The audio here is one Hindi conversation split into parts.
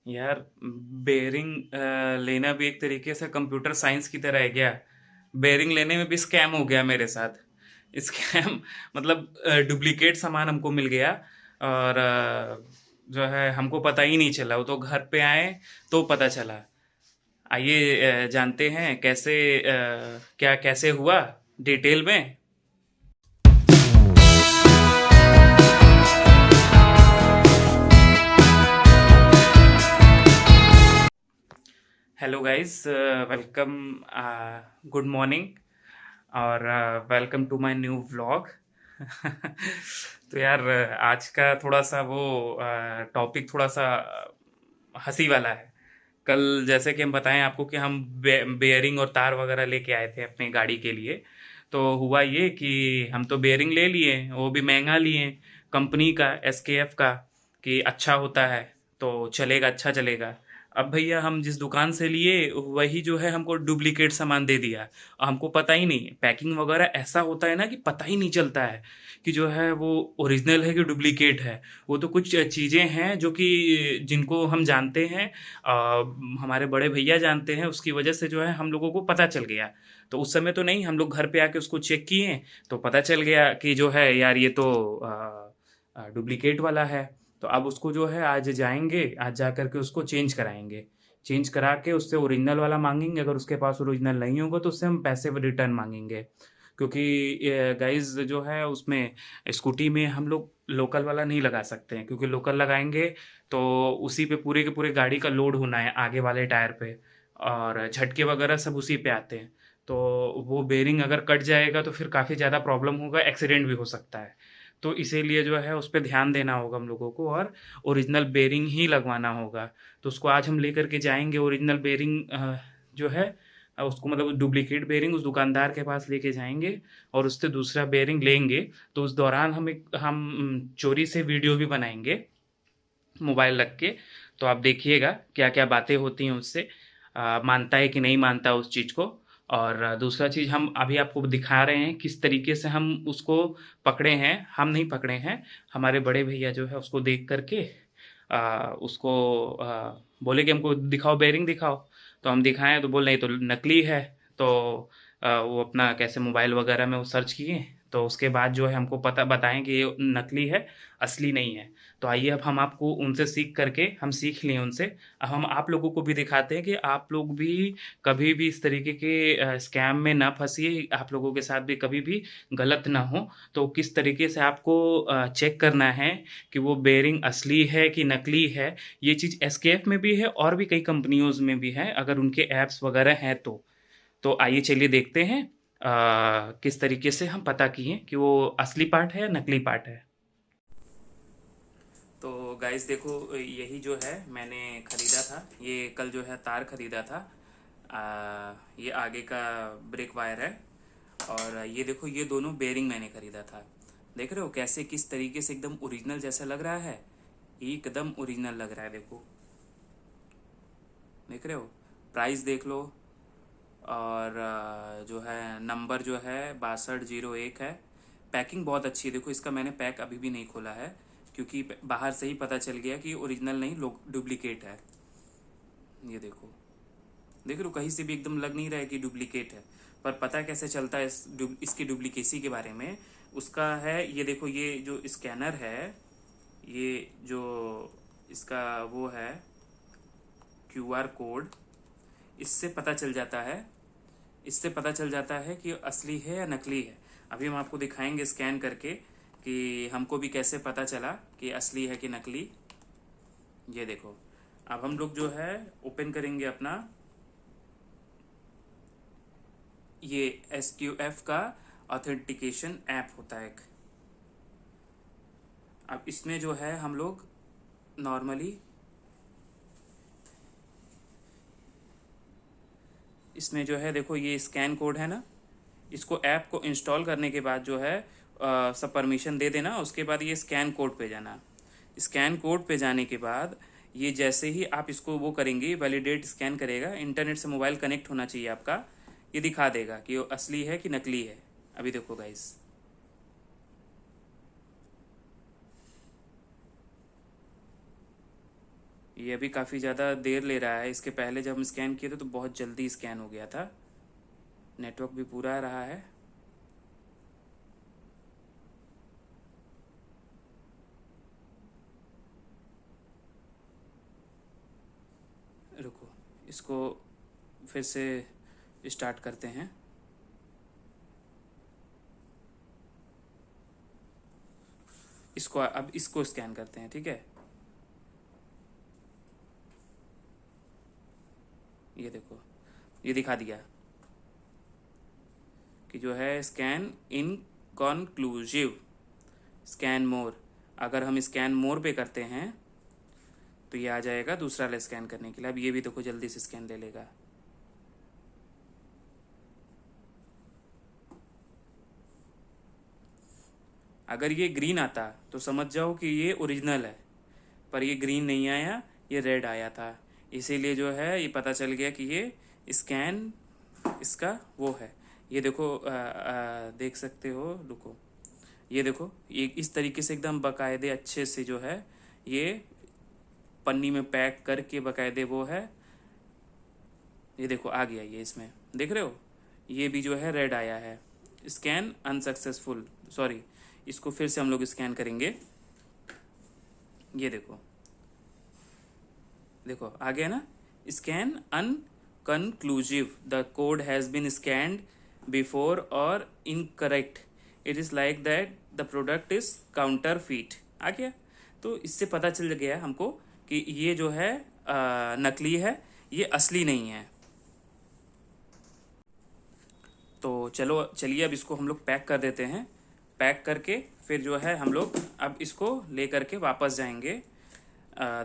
यार, बेयरिंग लेना भी एक तरीके से कंप्यूटर साइंस की तरह है क्या। बेयरिंग लेने में भी स्कैम हो गया मेरे साथ। स्कैम मतलब डुप्लीकेट सामान हमको मिल गया। और जो है हमको पता ही नहीं चला, वो तो घर पे आए तो पता चला। आइए जानते हैं कैसे क्या कैसे हुआ, डिटेल में। Hello guys, welcome, good morning, और welcome to my new vlog. तो यार, आज का थोड़ा सा वो टॉपिक थोड़ा सा हंसी वाला है। कल जैसे कि हम बताएं आपको कि हम बेयरिंग और तार वगैरह लेके आए थे अपनी गाड़ी के लिए। तो हुआ ये कि हम तो बेयरिंग ले लिए, वो भी महंगा लिए, कंपनी का एसकेएफ का, कि अच्छा होता है तो चलेगा, अच्छा चलेगा। अब भैया हम जिस दुकान से लिए वही जो है हमको डुप्लीकेट सामान दे दिया। और हमको पता ही नहीं, पैकिंग वगैरह ऐसा होता है ना कि पता ही नहीं चलता है कि जो है वो ओरिजिनल है कि डुप्लीकेट है। वो तो कुछ चीज़ें हैं जो कि जिनको हम जानते हैं, हमारे बड़े भैया जानते हैं, उसकी वजह से जो है हम लोगों को पता चल गया। तो उस समय तो नहीं, हम लोग घर पे आके उसको चेक किए तो पता चल गया कि जो है यार ये तो डुप्लीकेट वाला है। तो अब उसको जो है आज जाएंगे, आज जा करके उसको चेंज कराएंगे। चेंज करा के उससे ओरिजिनल वाला मांगेंगे, अगर उसके पास ओरिजिनल नहीं होगा तो उससे हम पैसे रिटर्न मांगेंगे। क्योंकि गाइस जो है उसमें स्कूटी में हम लोग लोकल वाला नहीं लगा सकते हैं, क्योंकि लोकल लगाएंगे तो उसी पे पूरे के पूरे गाड़ी का लोड होना है आगे वाले टायर पे, और झटके वगैरह सब उसी पे आते हैं। तो वो बेरिंग अगर कट जाएगा तो फिर काफ़ी ज़्यादा प्रॉब्लम होगा, एक्सीडेंट भी हो सकता है। तो इसीलिए जो है उस पे ध्यान देना होगा हम लोगों को, और ओरिजिनल बेरिंग ही लगवाना होगा। तो उसको आज हम लेकर के जाएंगे, ओरिजिनल बेरिंग जो है उसको मतलब डुप्लीकेट बेरिंग उस दुकानदार के पास लेके जाएंगे और उससे दूसरा बेरिंग लेंगे। तो उस दौरान हम चोरी से वीडियो भी बनाएंगे मोबाइल रख के। तो आप देखिएगा क्या क्या बातें होती हैं उससे, मानता है कि नहीं मानता उस चीज़ को। और दूसरा चीज़ हम अभी आपको दिखा रहे हैं किस तरीके से हम उसको पकड़े हैं। हम नहीं पकड़े हैं, हमारे बड़े भैया जो है उसको देख करके उसको बोले कि हमको दिखाओ, बेरिंग दिखाओ। तो हम दिखाएं तो बोल नहीं, तो नकली है। तो वो अपना कैसे मोबाइल वगैरह में वो सर्च किए, तो उसके बाद जो है हमको पता बताएं कि ये नकली है, असली नहीं है। तो आइए अब हम आपको उनसे सीख करके हम सीख लिए उनसे। अब हम आप लोगों को भी दिखाते हैं कि आप लोग भी कभी भी इस तरीके के स्कैम में ना फंसिए, आप लोगों के साथ भी कभी भी गलत ना हो। तो किस तरीके से आपको चेक करना है कि वो बेरिंग असली है कि नकली है, ये चीज़ एसकेएफ में भी है और भी कई कंपनियों में भी है, अगर उनके ऐप्स वगैरह हैं तो आइए चलिए देखते हैं किस तरीके से हम पता किए कि वो असली पार्ट है या नकली पार्ट है। तो गाइस देखो, यही जो है मैंने ख़रीदा था, ये कल जो है तार ख़रीदा था। ये आगे का ब्रेक वायर है, और ये देखो ये दोनों बेरिंग मैंने ख़रीदा था। देख रहे हो कैसे किस तरीके से एकदम ओरिजिनल जैसा लग रहा है, एकदम ओरिजिनल लग रहा है। देखो, देख रहे हो, प्राइस देख लो। और जो है नंबर जो है 6201 है। पैकिंग बहुत अच्छी है, देखो इसका मैंने पैक अभी भी नहीं खोला है, क्योंकि बाहर से ही पता चल गया कि ओरिजिनल नहीं, लोग डुप्लीकेट है। ये देखो, देख लो कहीं से भी एकदम लग नहीं रहा है कि डुप्लीकेट है। पर पता कैसे चलता है इसकी डुप्लीकेसी के बारे में, उसका है ये देखो, ये जो स्कैनर है, ये जो इसका वो है क्यूआर कोड, इससे पता चल जाता है, इससे पता चल जाता है कि असली है या नकली है। अभी हम आपको दिखाएंगे स्कैन करके कि हमको भी कैसे पता चला कि असली है कि नकली। ये देखो, अब हम लोग जो है ओपन करेंगे अपना ये एसक्यूएफ का ऑथेंटिकेशन ऐप होता है एक। अब इसमें जो है हम लोग नॉर्मली, इसमें जो है देखो ये स्कैन कोड है ना, इसको ऐप को इंस्टॉल करने के बाद जो है सब परमिशन दे देना। उसके बाद ये स्कैन कोड पे जाना। स्कैन कोड पे जाने के बाद ये जैसे ही आप इसको वो करेंगे, वैलिडेट स्कैन करेगा, इंटरनेट से मोबाइल कनेक्ट होना चाहिए आपका, ये दिखा देगा कि वो असली है कि नकली है। अभी देखो गाइस, ये अभी काफ़ी ज़्यादा देर ले रहा है। इसके पहले जब हम स्कैन किए थे तो बहुत जल्दी स्कैन हो गया था। नेटवर्क भी पूरा आ रहा है। रुको, इसको फिर से स्टार्ट करते हैं। इसको अब इसको स्कैन करते हैं, ठीक है। ये देखो, ये दिखा दिया कि जो है स्कैन इनकॉन्क्लूसिव, स्कैन मोर। अगर हम स्कैन मोर पे करते हैं तो ये आ जाएगा दूसरा वाला स्कैन करने के लिए। अब ये भी देखो जल्दी से स्कैन ले लेगा। अगर ये ग्रीन आता तो समझ जाओ कि ये ओरिजिनल है, पर ये ग्रीन नहीं आया, ये रेड आया था। इसीलिए जो है ये पता चल गया कि ये स्कैन इसका वो है। ये देखो, देख सकते हो, रुको, ये देखो, ये इस तरीके से एकदम बाकायदे अच्छे से जो है ये पन्नी में पैक करके बाकायदे वो है। ये देखो आ गया, ये इसमें देख रहे हो, ये भी जो है रेड आया है। स्कैन अनसक्सेसफुल, सॉरी, इसको फिर से हम लोग स्कैन करेंगे। ये देखो, देखो आ गया ना, scan inconclusive, the code has been scanned before or incorrect, it is like that the product is counterfeit. आ गया। तो इससे पता चल गया हमको कि ये जो है नकली है, ये असली नहीं है। तो चलो, चलिए अब इसको हम लोग पैक कर देते हैं। पैक करके फिर जो है हम लोग अब इसको ले करके वापस जाएंगे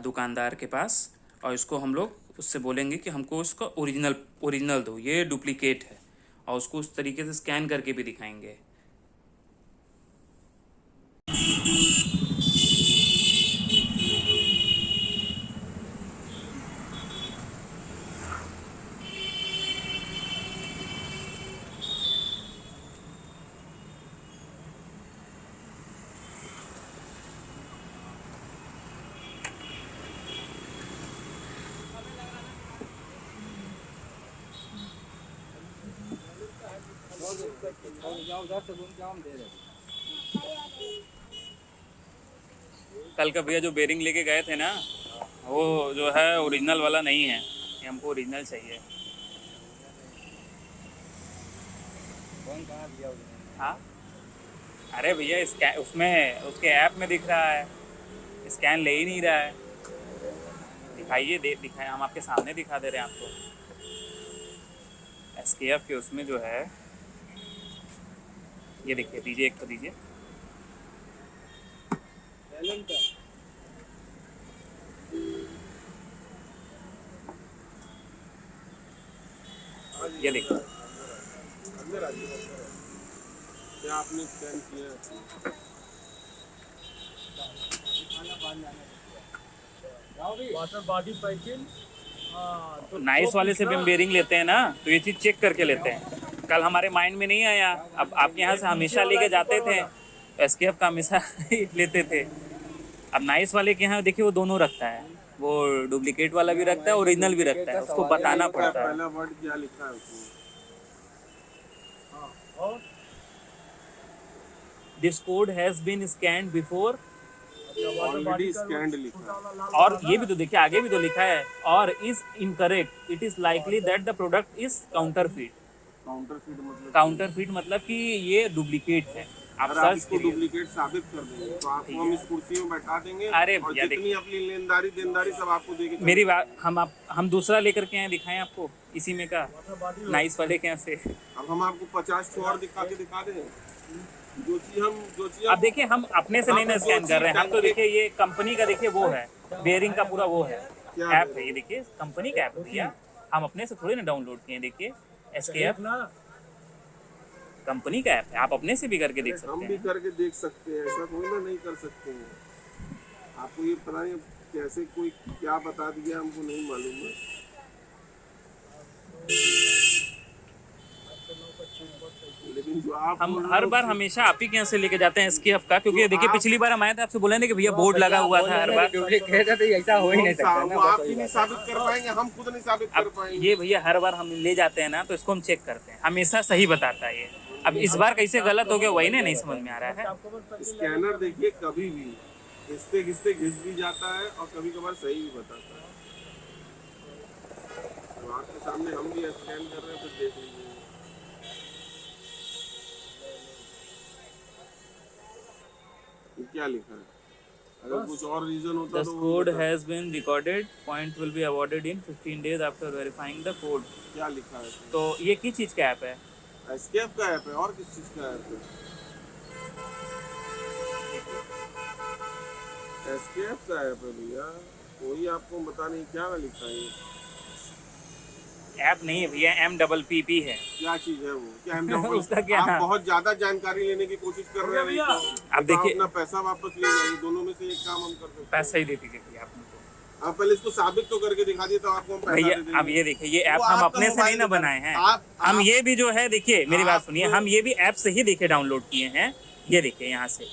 दुकानदार के पास, और इसको हम लोग उससे बोलेंगे कि हमको उसका ओरिजिनल दो, ये डुप्लीकेट है, और उसको उस तरीके से स्कैन करके भी दिखाएंगे। कल का भैया जो बेरिंग लेके गए थे ना, वो जो है ओरिजिनल वाला नहीं है, ये हमको ओरिजिनल चाहिए। कौन कहाँ दिया? हाँ, अरे भैया स्कैन उसमें उसके ऐप में दिख रहा है, स्कैन ले ही नहीं रहा है। दिखाइए, दिखाए, हम आपके सामने दिखा दे रहे हैं आपको। SKF के उसमें जो है, ये देखिए, दीजिए, एक तो दीजिए। ये देखिए, क्या आपने स्कैन किया? Water body packing. तो नाइस वाले से भी हम बेरिंग लेते हैं ना, तो ये चीज़ चेक करके लेते हैं। कल हमारे माइंड में नहीं आया, अब आपके यहाँ से हमेशा लेके जाते थे, SKF का हमेशा लेते थे। अब नाइस वाले के यहाँ देखिए वो दोनों रखता है, वो डुप्लीकेट वाला भी रखता है, ओरिजिनल भी रखता है, उसको बताना पड़ता है। पहला वर्ड क्या लिखा है उसमें? This code has been scanned before, already scanned लिखा है। और ये भी तो देखिए, आगे भी तो लिखा है, और is incorrect, it is likely that the product is counterfeit. Counterfeit मतलब कि ये डुप्लीकेट है। आप सर्च को डुप्लीकेट साबित कर देंगे तो आपको हम इस कुर्सी में बैठा देंगे। अरे और जितनी अपनी लेनदारी देनदारी सब आपको देंगे। मेरी बात, हम दूसरा लेकर के आए, दिखाएं आपको इसी में का, नाइस वाले के यहाँ से। अब हम आपको 50 और दिखा दें। जो चीज अब देखिए, हम अपने से नहीं ना स्कैन कर रहे हैं, हम तो देखिए ये कंपनी का, देखिए वो है बेयरिंग का पूरा वो है ऐप है, ये देखिए कंपनी का ऐप है भैया, हम अपने से थोड़ी ना डाउनलोड किए। देखिए SKF कंपनी का ऐप है, आप अपने से भी करके देख सकते हैं। हम भी करके देख सकते हैं, ऐसा कोई ना नहीं कर सकते हैं। आपको ये पता नहीं कैसे कोई क्या बता दिया, हमको नहीं मालूम है। लेकिन जो आप हम बोल रहे हर हो बार कि- हमेशा आप ही के यहाँ से लेके जाते हैं एसकेएफ का, क्योंकि जो देखिए आप- पिछली बार हम आए थे आपसे बोले ना कि भैया बोर्ड लगा हुआ था हर बार। डुप्लीकेट है तो ऐसा हो ही नहीं सकता ना, वो बस आप वही ही नहीं बात है। साबित कर पाएंगे, हम खुद नहीं साबित कर अब पाएंगे। ये भैया हर बार हम ले जाते हैं ना, तो इसको हम चेक करते हैं, हमेशा सही बताता है ये। अब इस बार कैसे गलत हो गया वही नहीं समझ में आ रहा है। स्कैनर देखिए कभी भी घिसते घिसते घिस भी जाता है और कभी कभार सही भी बताता है। तो आपके सामने हम भी स्कैन कर रहे हैं, तो देख लीजिए। ये क्या लिखा है? अगर कुछ और रीजन होता The तो वो code बता- has been recorded. Point will be awarded in 15 days after verifying the code. क्या लिखा है इसमें? तो ये किस चीज़ का ऐप है? एसकेएफ का ऐप है और किस चीज का ऐप है? एसकेएफ का ऐप है भैया, कोई आपको बता नहीं क्या लिखा है ये? ऐप नहीं है भैया, MPPP है। क्या चीज है वो? क्या हम उसका क्या? आप बहुत ज्यादा जानकारी लेने की कोशिश कर रहे हैं भैया। अब देखिए- अपना पैसा वापस ले जाइए, दोनों में से एक काम हम कर सकते हैं। पैसा ही दे दीजिए भैया आप हमको। आप पहले इसको साबित तो करके दिखा दिए, तो आपको हम पैसा भैया दे देंगे। अब ये देखिए, ये ऐप वो हम आपका अपने से नहीं मोबाइल ना नंबर- बनाए हैं। आप- हम ये भी जो है देखिए, मेरी बात आप- सुनिए, हम ये भी ऐप से ही देखिए डाउनलोड किए हैं। ये देखिए यहाँ से,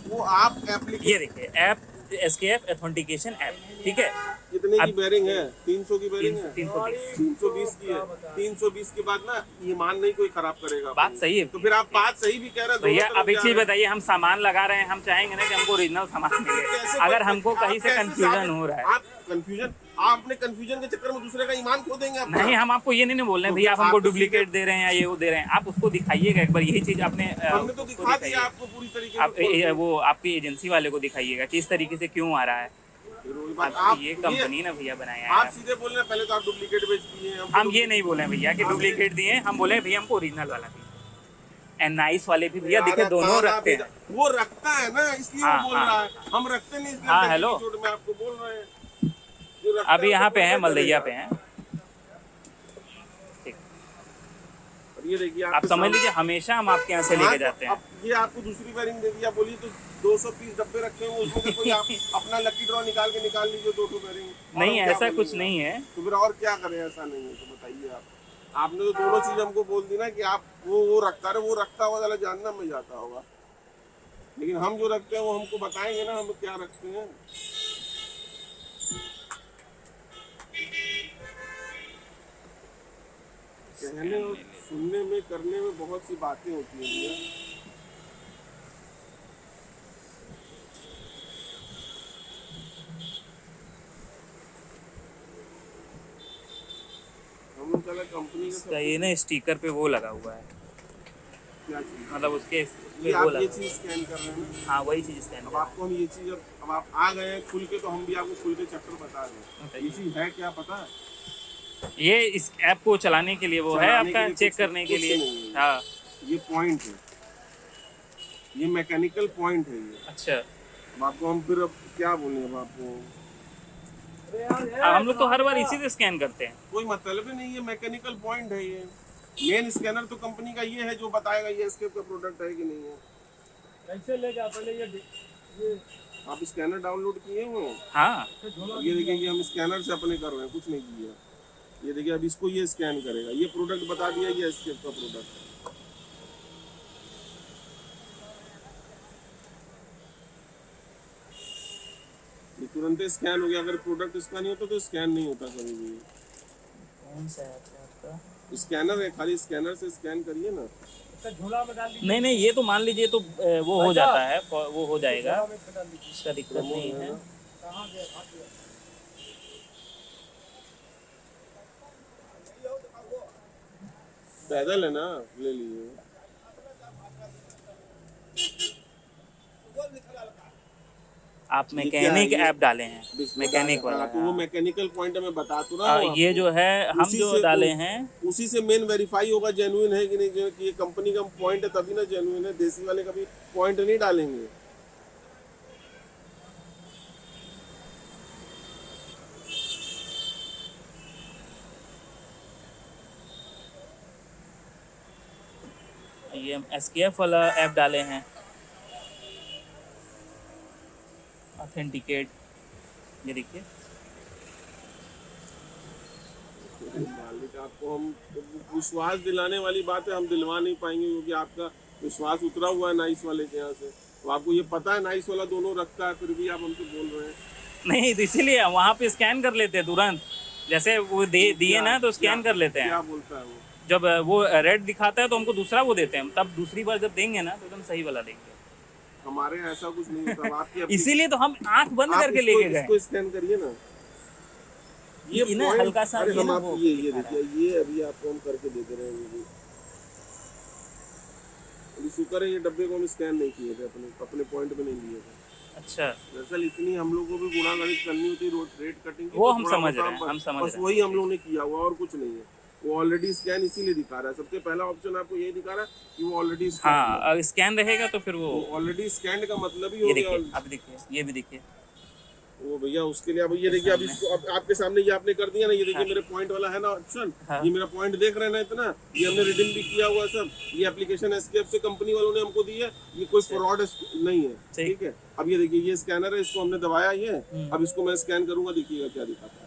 वो आप एप्लीकेशन ये देखिए ऐप एसकेएफ ऑथेंटिकेशन ऐप, ठीक है। कितने की अब- बेरिंग है? 300 की बेरिंग है। 320। 320 की है। 320 के बाद ना ईमान नहीं कोई खराब करेगा बात अपनी। सही है तो फिर आप बात सही भी कह रहे हैं। भैया। दोनों अब एक तरफ चीज जा रहे हैं। बताइए, हम सामान लगा रहे हैं, हम चाहेंगे ना कि हमको ओरिजिनल सामान मिले। कैसे अगर कोई- हमको आप कहीं से कैसे कंफ्यूजन साबित- हो रहा है, आप कंफ्यूजन, आप अपने कंफ्यूजन के चक्कर में दूसरे का ईमान खो देंगे अपना। नहीं हम आपको ये नहीं बोल रहे हैं तो भैया आप फिर हमको आप तो डुप्लीकेट दे रहे हैं या ये वो दे रहे हैं, आप उसको दिखाइएगा एक बार, यही चीज आपने हमने तो उसको दिखा दिखाइए। दिया आपको पूरी तरीके आप से खोल के। वो आपकी एजेंसी वाले को दिखाइएगा कि इस तरीके से क्यों आ रहा है। फिर वही बात, आप ये कंपनी ना भैया बनाया आप है। सीधे बोल रहे हैं, पहले तो आप डुप्लीकेट बेच दिए हैं। हम ये नहीं बोले भैया कि डुप्लीकेट दिए, हम बोले भैया हमको ओरिजिनल वाला दिए। एंड नाइस वाले भी भैया दिखे, दोनों रखते हैं। वो रखता है ना, इसलिए हाँ, वो बोल हाँ। रहा है। हम रखते नहीं, इसलिए हाँ, हम हेलो। चोट में आपको बोल रहे हैं। जो रखता अभी है, यहाँ वो पे है, बोलना मलदैया पे चलेगा। है। ठीक, अब ये देखिए आप आपके समझ सामने- लीजिए हमेशा हम आपके यहाँ से लेके जाते हैं। अब ये आपको दूसरी बेरिंग दे दिया, बोलिए तो 200 पीस डब्बे रखे हुए, उसमें से कोई आप अपना लकी ड्रॉ निकाल लीजिए 2 बेरिंग। नहीं और क्या ऐसा कुछ बोलेंगे? नहीं है। तो फिर और क्या करें? ऐसा नहीं है तो बताइए आप। आपने तो दोनों चीज हमको बोल दी ना कि आप वो रखता है, वो रखता हुआ वाला जानना में जाता होगा, लेकिन हम जो रखते हैं वो हमको बताएंगे ना हम क्या रखते हैं। कहने और सुनने में, करने में बहुत सी बातें होती हैं भैया। हम लोग चला कंपनी का इसका ये ना स्टिकर पे वो लगा हुआ है, क्या चीज? मतलब उसके ये पे वो आप ये लगा। चीज स्कैन कर रहे हैं ना? हाँ वही चीज स्कैन अब आपको हम ये चीज, अब आप आ गए हैं खुल के, तो हम भी आपको खुल के चक्कर बता रहे हैं। ये चीज है क्या पता है? ये इस ऐप को चलाने के लिए वो है चलाने के आपका, लिए चेक कुछ- करने के कुछ लिए। नहीं है। हाँ ये पॉइंट है, ये मैकेनिकल पॉइंट है ये। अच्छा। अब आपको हम फिर अब क्या बोले, अब आपको हम लोग तो हर बार इसी से स्कैन करते हैं। कोई मतलब ही नहीं, ये मैकेनिकल पॉइंट है। ये मेन स्कैनर तो कंपनी का ये है जो बताएगा ये एस्केप का प्रोडक्ट है कि नहीं है। कैसे ले जा पहले ये आप स्कैनर डाउनलोड किए हुए हैं? हाँ ये देखिए कि हम स्कैनर से अपने कर रहे हैं, कुछ नहीं किया। ये देखिए अब इसको ये स्कैन करेगा, ये प्रोडक्ट बता दिया ये एस्केप का प्रोडक्ट है। ये तुरंत स्कैन हो गया। अगर प्रोडक्ट इसका नहीं होता तो स्कैन नहीं होता कभी भी। कौन सा ऐप है आपका? स्कैनर है, खाली स्कैनर से स्कैन करिए ना। झोला में डाल नहीं नहीं, ये तो मान लीजिए तो वो हो जाता है, वो हो जाएगा, इसका दिक्कत नहीं है। पैदल है ना, ले लीजिए। आप ये क्या है? मैकेनिक ये ऐप डाले हैं, मैकेनिक वाला हाँ, तो वो है। मैकेनिकल पॉइंट मैं बता तो रहा हाँ, हूँ ये आपको। जो है हम उसी जो से डाले तो- हैं, उसी से मेन वेरीफाई होगा जेन्युइन है कि नहीं, कि ये कंपनी का पॉइंट है तभी ना जेन्युइन है। देसी वाले कभी पॉइंट नहीं डालेंगे। ये एसकेएफ वाला ऐप डाले हैं, ऑथेंटिकेट। ये देखिए मालिक आपको हम विश्वास दिलाने वाली बात है, हम दिलवा नहीं पाएंगे क्योंकि आपका विश्वास उतरा हुआ है नाइस वाले के यहाँ से। तो आपको ये पता है नाइस वाला दोनों रखता है, फिर भी आप हमसे बोल रहे हैं। नहीं तो इसीलिए वहाँ पे स्कैन कर लेते हैं तुरंत, जैसे वो दिए ना तो स्कैन कर लेते हैं। क्या बोलता है वो? जब वो रेड दिखाता है तो हमको दूसरा वो देते हैं, तब दूसरी बार जब देंगे ना तो एकदम सही वाला देंगे। हमारे यहाँ ऐसा कुछ नहीं होता। आपकी इसीलिए तो हम आंख बंद आप करके इसको- लेके गए। इसको स्कैन करिए ना, ये ना point- हल्का सा अरे ये हम ना आप वो ये दिखा रहा देखिए, ये अभी आपको हम करके दे दे रहे हैं। ये भी अभी शुक्र है ये डब्बे को हम स्कैन नहीं किए थे, अपने पॉइंट पे नहीं लिए थे। अच्छा दरअसल इतनी हम लोग को भी गुणा गणित करनी होती रेट कटिंग की, वो तो हम थोड़ा समझ बहुत रहे हैं, हम समझ बस रहे हैं। वही हम लोग ने किया हुआ और कुछ नहीं है। वो ऑलरेडी स्कैन इसीलिए दिखा रहा है, सबसे पहला ऑप्शन आपको यही दिखा रहा है कि वो ऑलरेडी हाँ स्कैन रहेगा तो फिर वो ऑलरेडी स्कैन का मतलब ही ये हो देखिए, गया। आप देखिए, ये भी देखिए। वो भैया उसके लिए अब ये देखिए, अब इसको अब आपके सामने ये आपने कर दिया ना, ये देखिए हाँ। मेरे पॉइंट वाला है ना ऑप्शन, हाँ। ये मेरा पॉइंट देख रहे हैं ना इतना, ये हमने रिडीम भी किया हुआ है सब। ये एप्लीकेशन एसकेएफ से कंपनी वालों ने हमको दी है, ये कोई फ्रॉड नहीं है, ठीक है। अब ये देखिए ये स्कैनर है, इसको हमने दबाया ये, अब इसको मैं स्कैन करूंगा, देखिएगा क्या दिखाता है।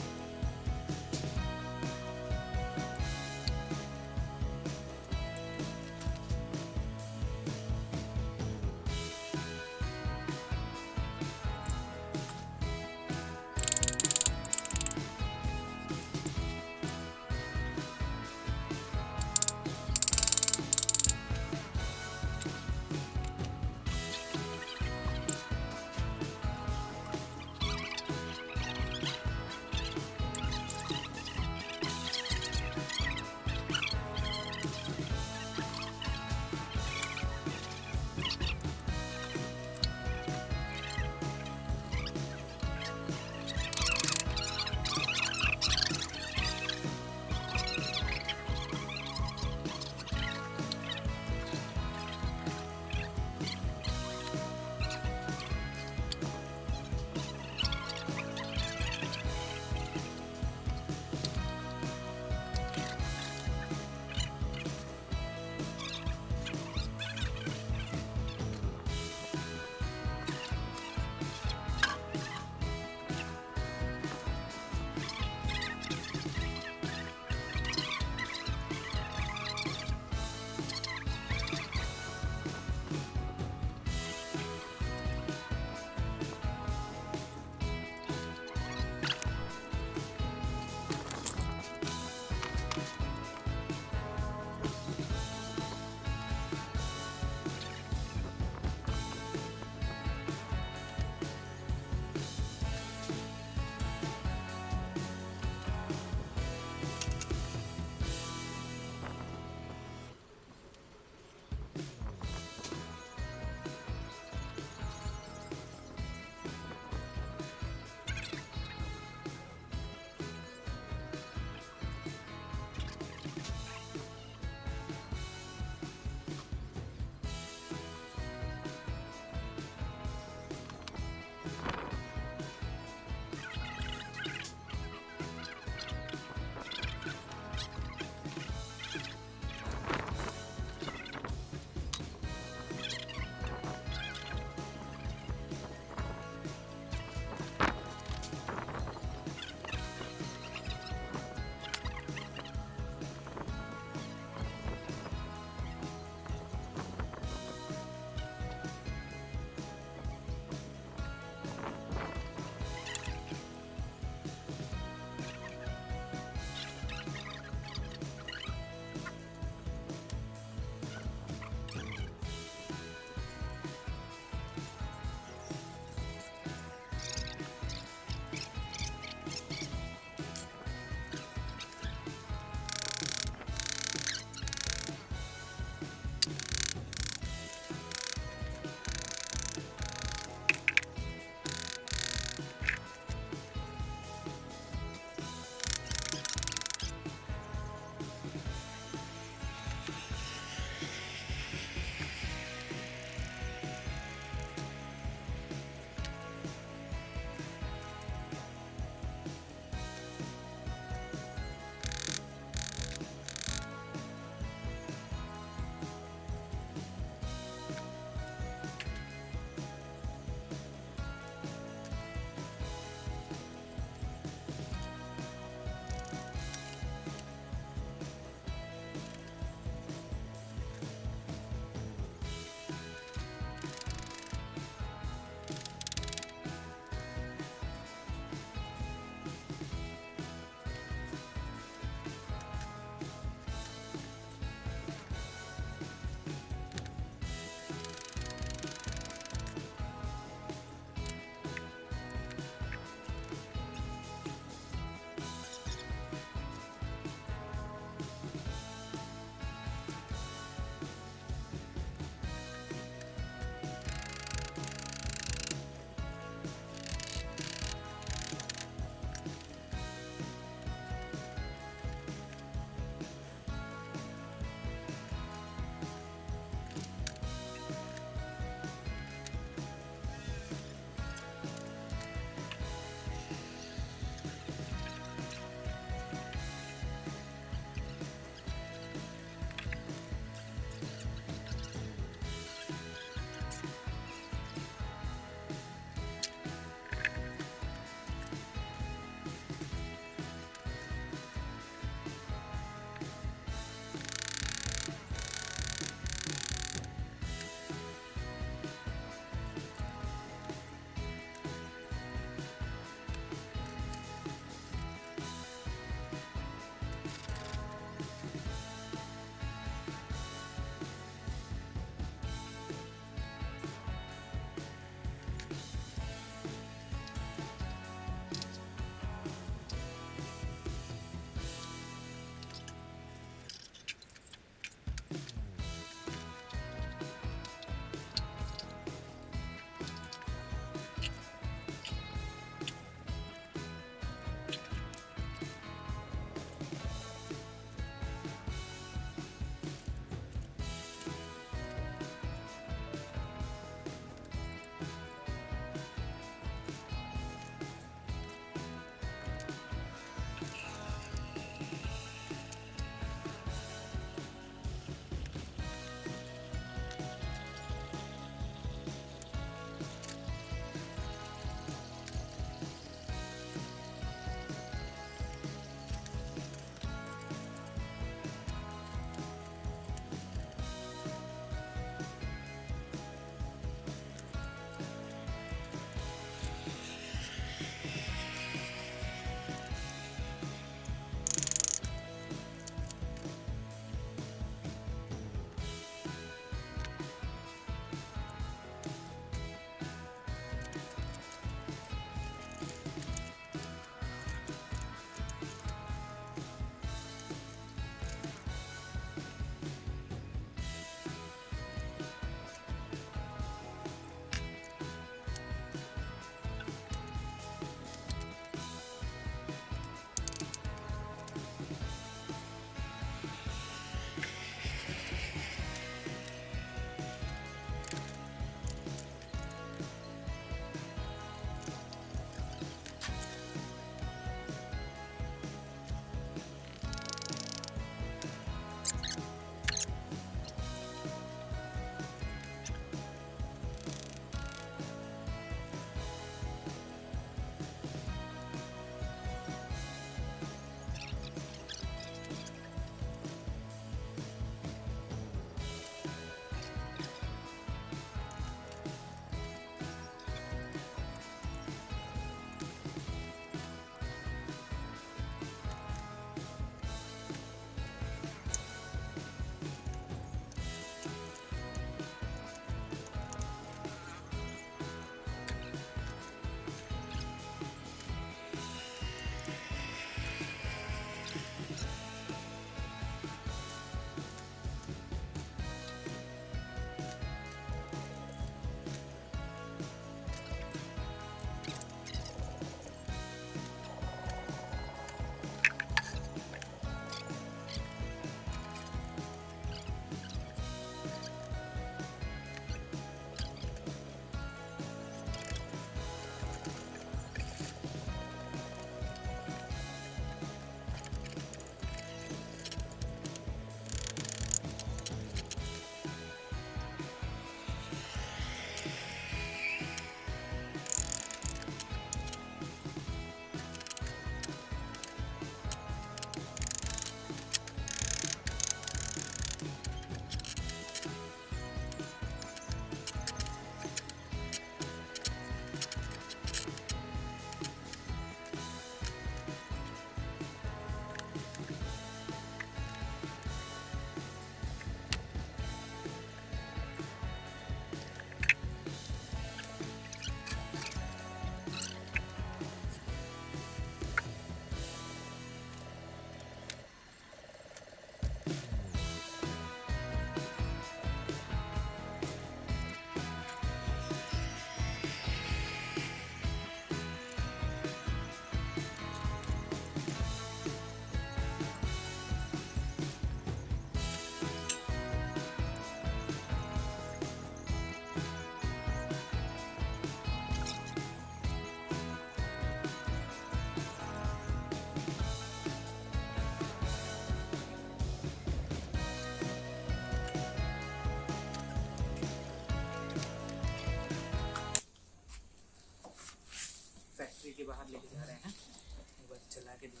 के लिए।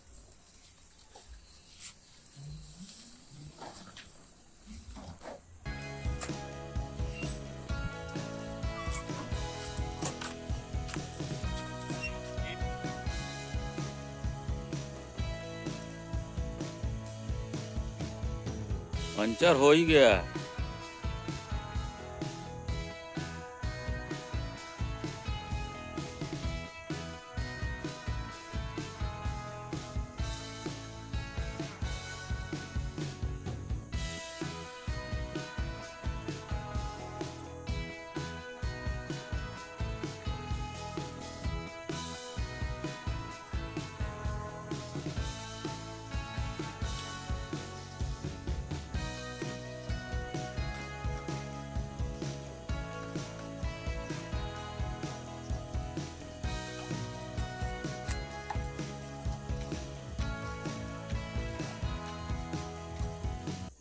पंचर हो ही गया।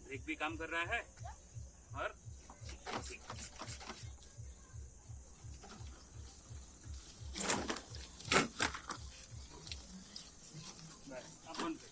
ब्रेक भी काम कर रहा है और बस अपन पे।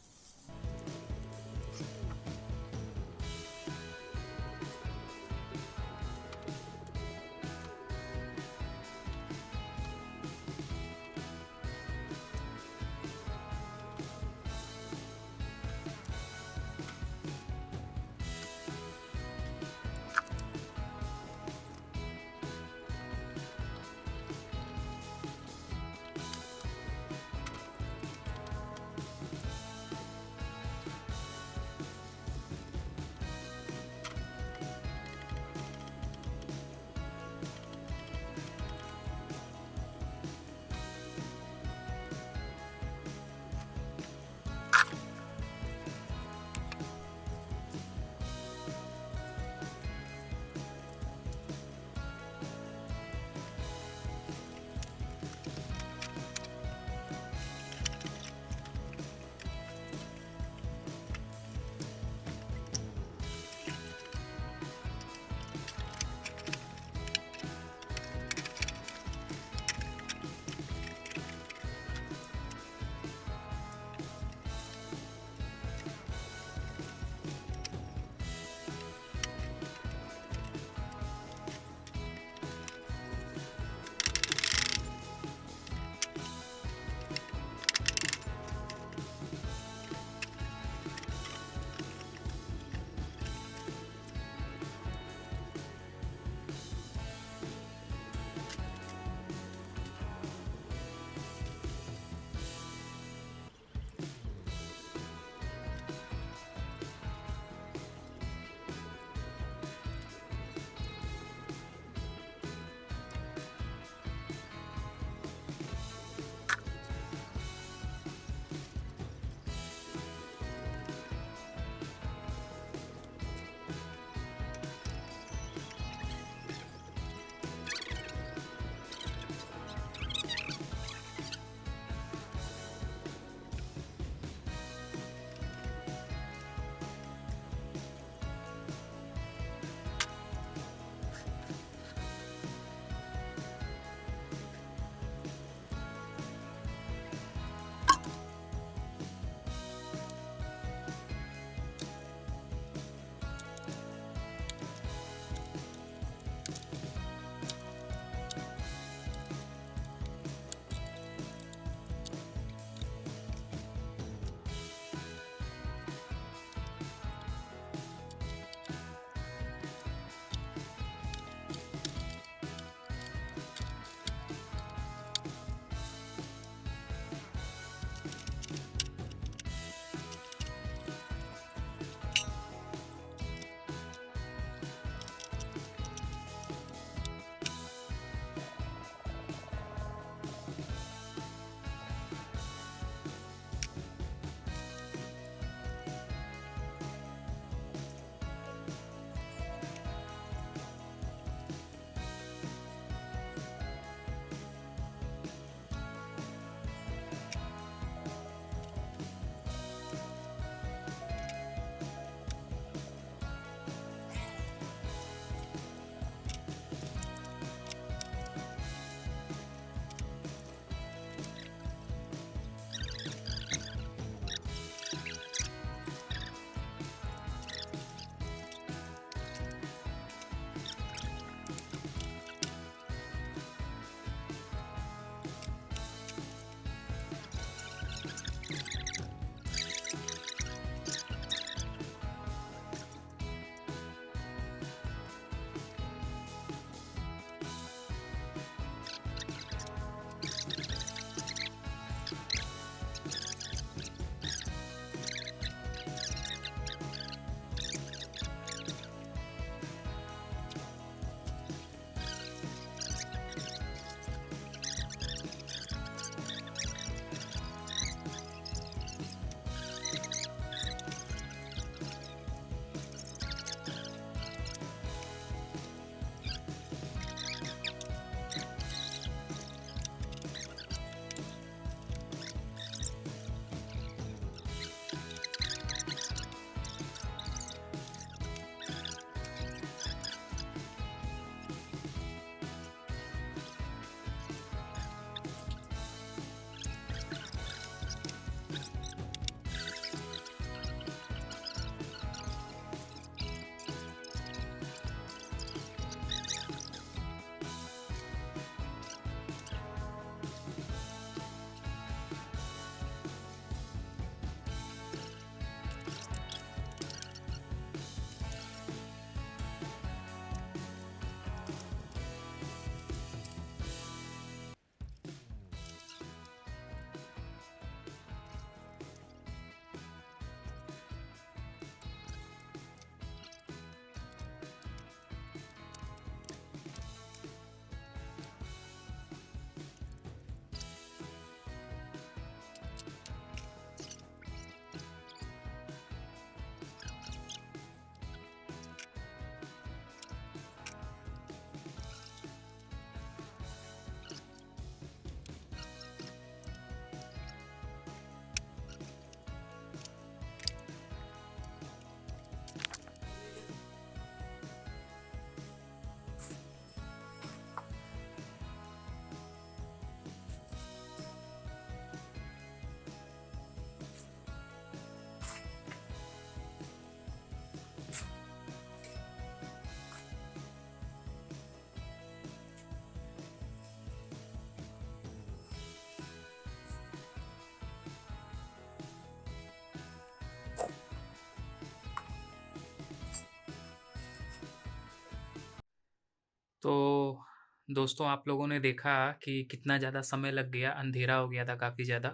तो दोस्तों, आप लोगों ने देखा कि कितना ज़्यादा समय लग गया, अंधेरा हो गया था काफ़ी ज़्यादा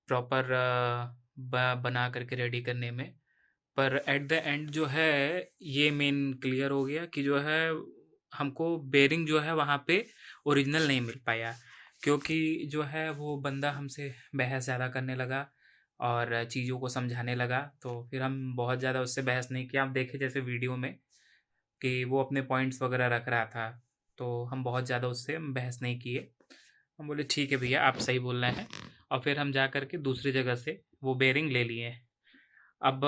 प्रॉपर बना करके रेडी करने में। पर एट द एंड जो है ये मेन क्लियर हो गया कि जो है हमको बेरिंग जो है वहाँ पे ओरिजिनल नहीं मिल पाया, क्योंकि जो है वो बंदा हमसे बहस ज़्यादा करने लगा और चीज़ों को समझाने लगा। तो फिर हम बहुत ज़्यादा उससे बहस नहीं किया। आप देखे जैसे वीडियो में कि वो अपने पॉइंट्स वगैरह रख रहा था, तो हम बहुत ज़्यादा उससे बहस नहीं किए। हम बोले ठीक है भैया, आप सही बोल रहे हैं, और फिर हम जा कर के दूसरी जगह से वो बेरिंग ले लिए। अब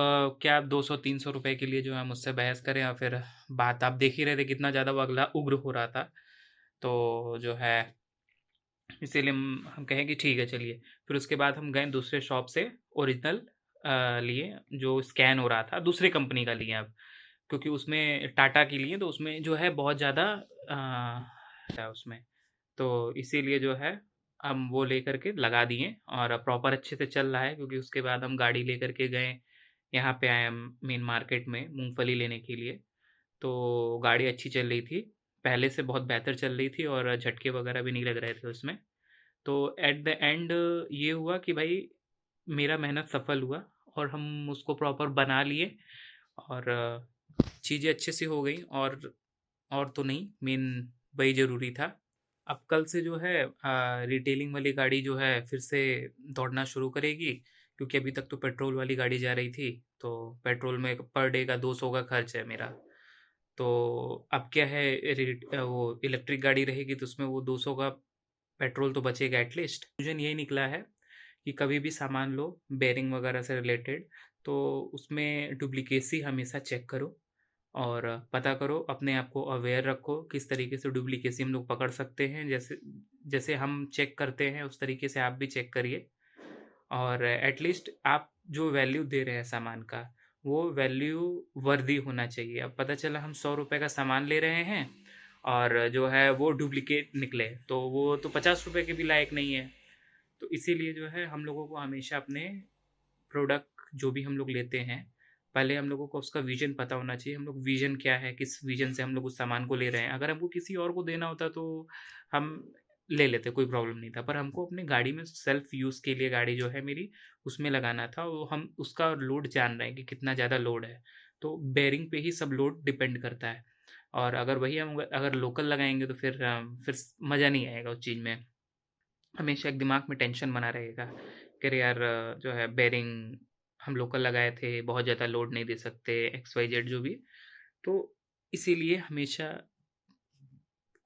क्या 200-300 रुपए के लिए जो है मुझसे बहस करें, और फिर बात आप देख ही रहे थे कितना ज़्यादा वो अगला उग्र हो रहा था। तो जो है इसीलिए हम कहें कि ठीक है चलिए। फिर उसके बाद हम गए दूसरे शॉप से ओरिजिनल लिए, जो स्कैन हो रहा था दूसरे कंपनी का लिए अब, क्योंकि उसमें टाटा की लिए तो उसमें जो है बहुत ज़्यादा था उसमें। तो इसीलिए जो है हम वो लेकर के लगा दिए और प्रॉपर अच्छे से चल रहा है। क्योंकि उसके बाद हम गाड़ी लेकर के गए, यहाँ पे आए हम मेन मार्केट में मूंगफली लेने के लिए। तो गाड़ी अच्छी चल रही थी, पहले से बहुत बेहतर चल रही थी और झटके वगैरह भी नहीं लग रहे थे उसमें। तो एट द एंड ये हुआ कि भाई मेरा मेहनत सफल हुआ और हम उसको प्रॉपर बना लिए और चीज़ें अच्छे से हो गई। और तो नहीं, मेन वही ज़रूरी था। अब कल से जो है रिटेलिंग वाली गाड़ी जो है फिर से दौड़ना शुरू करेगी, क्योंकि अभी तक तो पेट्रोल वाली गाड़ी जा रही थी। तो पेट्रोल में पर डे का 200 का खर्च है मेरा। तो अब क्या है, वो इलेक्ट्रिक गाड़ी रहेगी तो उसमें वो 200 का पेट्रोल तो बचेगा एटलीस्ट। मुझे यही निकला है कि कभी भी सामान लो बेरिंग वगैरह से रिलेटेड, तो उसमें डुप्लीकेसी हमेशा चेक करो और पता करो, अपने आप को अवेयर रखो किस तरीके से डुप्लीकेसी हम लोग पकड़ सकते हैं। जैसे जैसे हम चेक करते हैं उस तरीके से आप भी चेक करिए, और एटलीस्ट आप जो वैल्यू दे रहे हैं सामान का, वो वैल्यू वर्दी होना चाहिए। अब पता चला हम 100 रुपये का सामान ले रहे हैं और जो है वो डुप्लीकेट निकले, तो वो तो 50 रुपये के भी लायक नहीं है। तो इसीलिए जो है हम लोगों को हमेशा अपने प्रोडक्ट जो भी हम लोग लेते हैं, पहले हम लोगों को उसका विजन पता होना चाहिए। हम लोग विजन क्या है, किस विजन से हम लोग उस सामान को ले रहे हैं। अगर हमको किसी और को देना होता तो हम ले लेते, कोई प्रॉब्लम नहीं था। पर हमको अपनी गाड़ी में सेल्फ यूज़ के लिए, गाड़ी जो है मेरी उसमें लगाना था, वो हम उसका लोड जान रहे हैं कि कितना ज़्यादा लोड है। तो बेरिंग पे ही सब लोड डिपेंड करता है। और अगर वही हम अगर लोकल लगाएंगे तो फिर मज़ा नहीं आएगा उस चीज़ में। हमेशा एक दिमाग में टेंशन बना रहेगा कि अरे यार, जो है बेरिंग हम लोकल लगाए थे, बहुत ज़्यादा लोड नहीं दे सकते, एक्स वाई जेड जो भी। तो इसीलिए हमेशा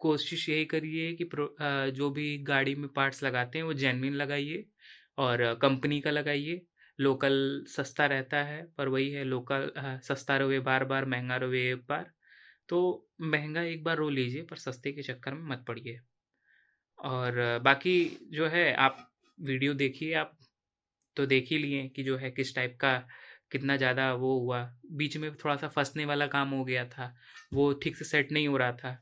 कोशिश यही करिए कि जो भी गाड़ी में पार्ट्स लगाते हैं वो जेन्युइन लगाइए और कंपनी का लगाइए। लोकल सस्ता रहता है, पर वही है, लोकल सस्ता रहे बार बार, महंगा रहे एक बार। तो महंगा एक बार रो लीजिए, पर सस्ते के चक्कर में मत पड़िए। और बाकी जो है आप वीडियो देखिए, आप तो देख ही लिए कि जो है किस टाइप का कितना ज़्यादा वो हुआ। बीच में थोड़ा सा फंसने वाला काम हो गया था, वो ठीक से सेट नहीं हो रहा था।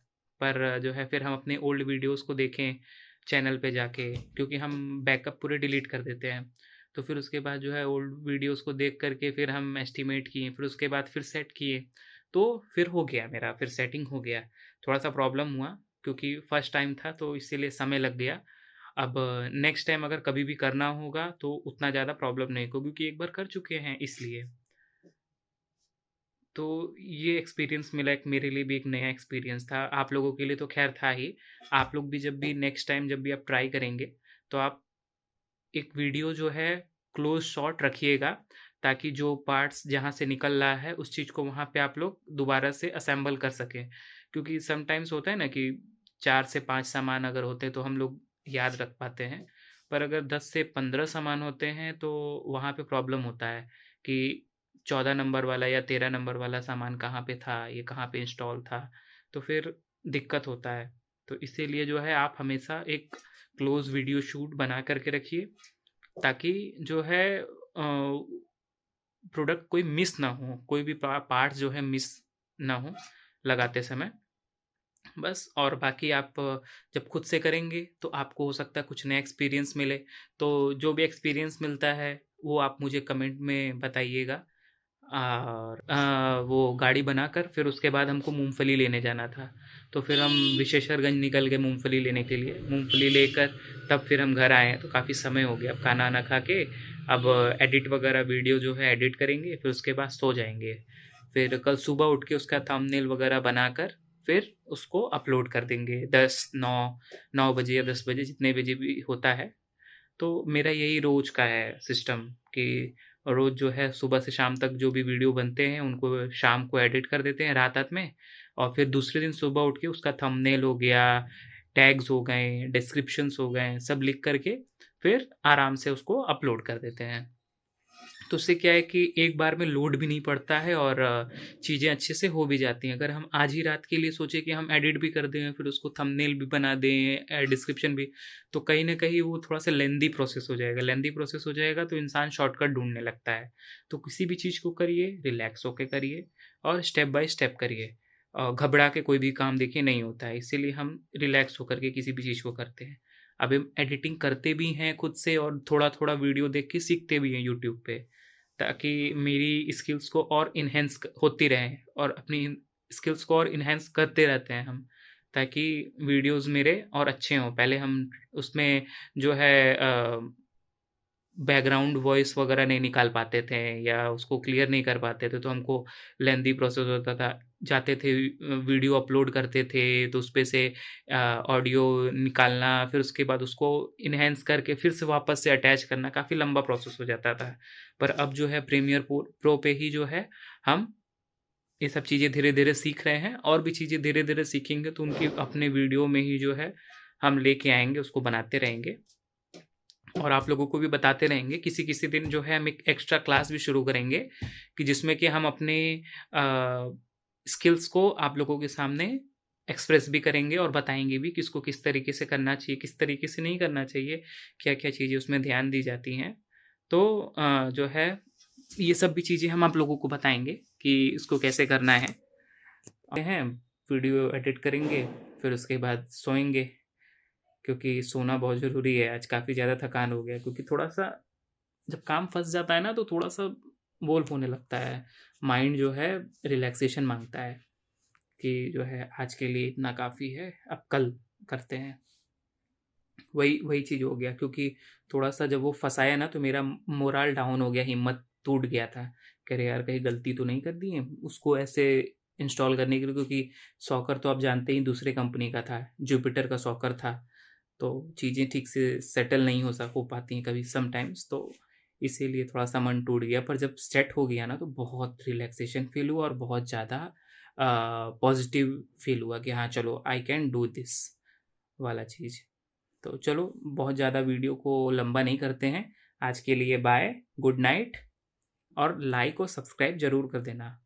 पर जो है फिर हम अपने ओल्ड वीडियोस को देखें चैनल पे जाके, क्योंकि हम बैकअप पूरे डिलीट कर देते हैं। तो फिर उसके बाद जो है ओल्ड वीडियोस को देख करके फिर हम एस्टिमेट किए, फिर उसके बाद फिर सेट किए। तो फिर हो गया मेरा, फिर सेटिंग हो गया। थोड़ा सा प्रॉब्लम हुआ क्योंकि फर्स्ट टाइम था, तो इसीलिए समय लग गया। अब नेक्स्ट टाइम अगर कभी भी करना होगा तो उतना ज़्यादा प्रॉब्लम नहीं होगा, क्योंकि एक बार कर चुके हैं इसलिए। तो ये एक्सपीरियंस मिला, एक मेरे लिए भी एक नया एक्सपीरियंस था, आप लोगों के लिए तो खैर था ही। आप लोग भी जब भी नेक्स्ट टाइम जब भी आप ट्राई करेंगे तो आप एक वीडियो जो है क्लोज शॉट रखिएगा, ताकि जो पार्ट्स जहाँ से निकल रहा है उस चीज़ को वहाँ पे आप लोग दोबारा से असेंबल कर सकें। क्योंकि समटाइम्स होता है ना कि 4 से 5 सामान अगर होते हैं तो हम लोग याद रख पाते हैं, पर अगर 10 से 15 सामान होते हैं तो वहाँ पे प्रॉब्लम होता है कि 14 नंबर वाला या 13 नंबर वाला सामान कहाँ पे था, ये कहाँ पे इंस्टॉल था, तो फिर दिक्कत होता है। तो इसीलिए जो है आप हमेशा एक क्लोज वीडियो शूट बना करके रखिए, ताकि जो है प्रोडक्ट कोई मिस ना हो, कोई भी पार्ट्स जो है मिस ना हो लगाते समय। बस, और बाकी आप जब खुद से करेंगे तो आपको हो सकता है कुछ नया एक्सपीरियंस मिले। तो जो भी एक्सपीरियंस मिलता है वो आप मुझे कमेंट में बताइएगा। और वो गाड़ी बनाकर फिर उसके बाद हमको मूंगफली लेने जाना था। तो फिर हम विशेषरगंज निकल गए मूंगफली लेने के लिए। मूंगफली लेकर तब फिर हम घर आए, तो काफ़ी समय हो गया। अब खाना वाना खा के अब एडिट वगैरह वीडियो जो है एडिट करेंगे, फिर उसके बाद सो जाएंगे। फिर कल सुबह उठ के उसका थंबनेल वगैरह बनाकर फिर उसको अपलोड कर देंगे 9 बजे या 10 बजे, जितने बजे भी होता है। तो मेरा यही रोज़ का है सिस्टम कि रोज़ जो है सुबह से शाम तक जो भी वीडियो बनते हैं उनको शाम को एडिट कर देते हैं रात में, और फिर दूसरे दिन सुबह उठ के उसका थंबनेल हो गया, टैग्स हो गए, डिस्क्रिप्शंस हो गए, सब लिख करके फिर आराम से उसको अपलोड कर देते हैं। तो उससे क्या है कि एक बार में लोड भी नहीं पड़ता है और चीज़ें अच्छे से हो भी जाती हैं। अगर हम आज ही रात के लिए सोचें कि हम एडिट भी कर दें, फिर उसको थंबनेल भी बना दें, डिस्क्रिप्शन भी, तो कहीं न कहीं वो थोड़ा-सा लेंदी प्रोसेस हो जाएगा। लेंदी प्रोसेस हो जाएगा तो इंसान शॉर्टकट ढूँढने लगता है। तो किसी भी चीज़ को करिए, रिलैक्स होके करिए और स्टेप बाय स्टेप करिए। घबरा के कोई भी काम देखिए नहीं होता है, इसीलिए हम रिलैक्स होकर के किसी भी चीज़ को करते हैं। अभी हम एडिटिंग करते भी हैं खुद से और थोड़ा-थोड़ा वीडियो देख के सीखते भी हैं यूट्यूब पे। ताकि मेरी स्किल्स को और इन्हेंस होती रहें और अपनी स्किल्स को और इन्हेंस करते रहते हैं हम, ताकि वीडियोस मेरे और अच्छे हों। पहले हम उसमें जो है बैकग्राउंड वॉइस वगैरह नहीं निकाल पाते थे या उसको क्लियर नहीं कर पाते थे, तो हमको लेंदी प्रोसेस होता था। जाते थे वीडियो अपलोड करते थे, तो उसपे से ऑडियो निकालना, फिर उसके बाद उसको इन्हेंस करके फिर से वापस से अटैच करना, काफ़ी लंबा प्रोसेस हो जाता था। पर अब जो है प्रीमियर प्रो पे ही जो है हम ये सब चीज़ें धीरे-धीरे सीख रहे हैं, और भी चीज़ें धीरे-धीरे सीखेंगे तो उनकी अपने वीडियो में ही जो है हम लेके आएँगे, उसको बनाते रहेंगे और आप लोगों को भी बताते रहेंगे। किसी-किसी दिन जो है हम एक एक्स्ट्रा क्लास भी शुरू करेंगे कि जिसमें कि हम अपने स्किल्स को आप लोगों के सामने एक्सप्रेस भी करेंगे और बताएँगे भी कि इसको किस तरीके से करना चाहिए, किस तरीके से नहीं करना चाहिए, क्या-क्या चीज़ें उसमें ध्यान दी जाती हैं। तो जो है ये सब भी चीज़ें हम आप लोगों को बताएँगे कि इसको कैसे करना है। वीडियो एडिट करेंगे, फिर उसके बाद सोएँगे, क्योंकि सोना बहुत ज़रूरी है। आज काफ़ी ज़्यादा थकान हो गया, क्योंकि थोड़ा-सा जब काम फँस जाता है ना तो थोड़ा-सा बोर होने लगता है। माइंड जो है रिलैक्सेशन माँगता है कि जो है आज के लिए इतना काफ़ी है, अब कल करते हैं। वही वही चीज़ हो गया, क्योंकि थोड़ा-सा जब वो फँसाया ना तो मेरा मोराल डाउन हो गया, हिम्मत टूट गया था। कि अरे यार कहीं गलती तो नहीं कर दी है उसको ऐसे इंस्टॉल करने के लिए, क्योंकि सॉकर तो आप जानते ही दूसरे कंपनी का था, जुपिटर का सॉकर था। तो चीज़ें ठीक से सेटल नहीं हो पाती हैं कभी समटाइम्स, तो इसीलिए थोड़ा-सा मन टूट गया। पर जब सेट हो गया ना तो बहुत रिलैक्सेशन फ़ील हुआ और बहुत ज़्यादा पॉज़िटिव फ़ील हुआ कि हाँ, चलो आई कैन डू दिस वाला चीज़। तो चलो बहुत ज़्यादा वीडियो को लंबा नहीं करते हैं। आज के लिए बाय, गुड नाइट, और लाइक और सब्सक्राइब ज़रूर कर देना।